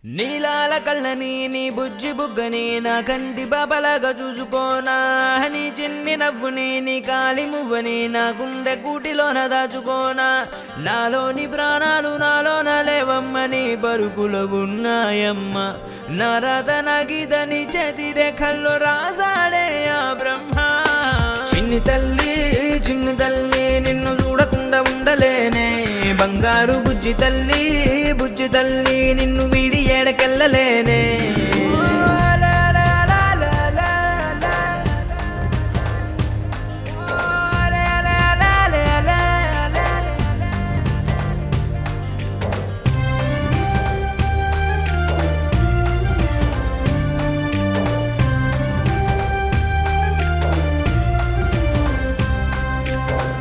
నీలాల కళ్ళని నీ బుజ్జి బుగ్గని నా కంటి బాబలాగా చూసుకోనా, నీ చిన్ని నవ్వుని నీ కాలి మువ్వని నా గుండె కూటిలోన దాచుకోనా. నాలోని ప్రాణాలు నాలోన లేవమ్మని బరుకులో ఉన్నాయమ్మ, నా రాత నా గీతని చేతి రేఖల్లో రాసాడే ఆ బ్రహ్మ. చిన్ని తల్లి నిన్ను చూడకుండా ఉండలేనే, బంగారు బుజ్జి తల్లి నిన్ను వీడి ఏడకెళ్ళలేనే.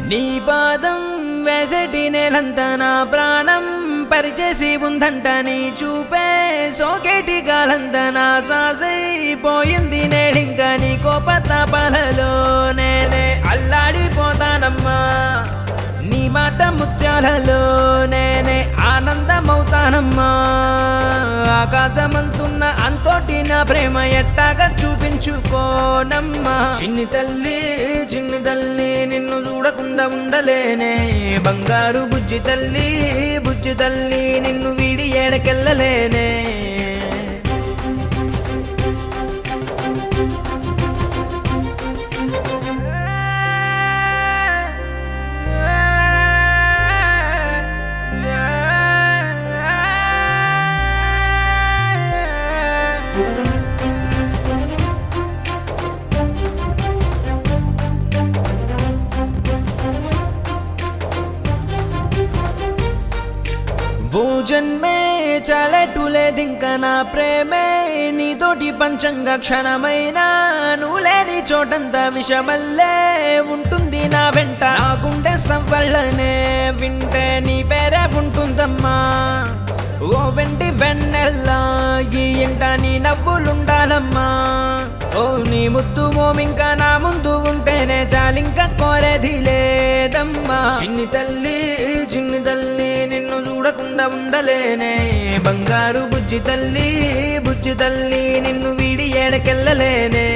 నీ పాదం వేసటి నేలంతా నా ప్రాణం పరిచేసి ఉందంట, నీ చూపే సోకేటి గాలంతా నా శ్వాసైపోయింది నేడింకా. నీ కోపతాపాలలో నేనే అల్లాడిపోతానమ్మా, నీ మాట ముత్యాలలో నేనే ఆనందమవుతానమ్మా. ఆకాశమంతున్న అంతోటి నా ప్రేమ ఎట్టాగా చూపించుకోనమ్మా. చిన్ని తల్లి నిన్ను చూడకుండా ఉండలేనే, బంగారు బుజ్జి తల్లి నిన్ను వీడి ఏడకెళ్ళలేనే. ఓ జన్మే చాలెట్టులేదింక నా ప్రేమే నీతోటి పంచంగా క్షణమైనా, నువ్వు లేని చోటంతా విషమల్లే ఉంటుంది నా వెంట. నా గుండె సవ్వళ్ళనే వింటే నీ పేరే ఉంటుందమ్మా, ఓ వెంటి వెన్నెల్లా ఈ ఇంట నీ నవ్వులుండాలమ్మా. ఓ నీ ముద్దు మోమింకా నా ముందు ఉంటేనే చాలింకా కోరేది లేదమ్మా. చిన్ని తల్లి నిన్ను చూడకుండా ఉండలేనే, బంగారు బుజ్జి తల్లి నిన్ను వీడి ఏడకెళ్ళలేనే.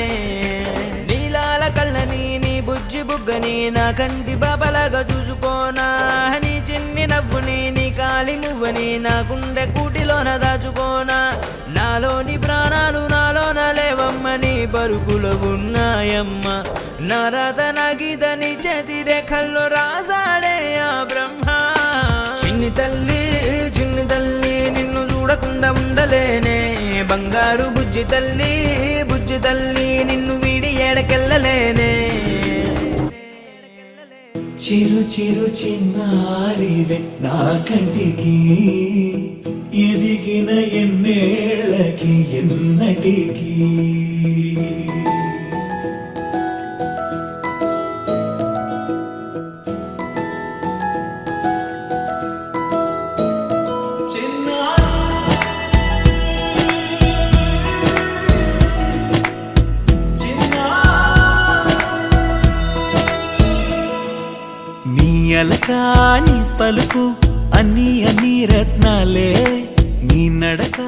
నీలాల కళ్ళని నీ బుజ్జి బుగ్గని నా కంటి బాబలాగా చూసుకోనా, నీ చిన్ని నవ్వుని నీ కాలి మువ్వని నా గుండె కూటిలోన దాచుకోనా. నాలోని ప్రాణాలు నాలోన లేవమ్మని బరుకులో ఉన్నాయమ్మ, నా రాత నా గీతని చేతి రేఖల్లో రాసాడే ఆ బ్రహ్మ. చిన్ని తల్లి నిన్ను చూడకుండా ఉండలేనే, బంగారు బుజ్జి తల్లి నిన్ను వీడి ఏడకెళ్ళలేనే. చిరు చిరు చిన్నారివే నా కంటికి, ఎదిగిన ఎన్నేళ్ళకి ఎన్నటికి. నీ అలకాని పలుకు అన్ని రత్నాలే, నీ నడక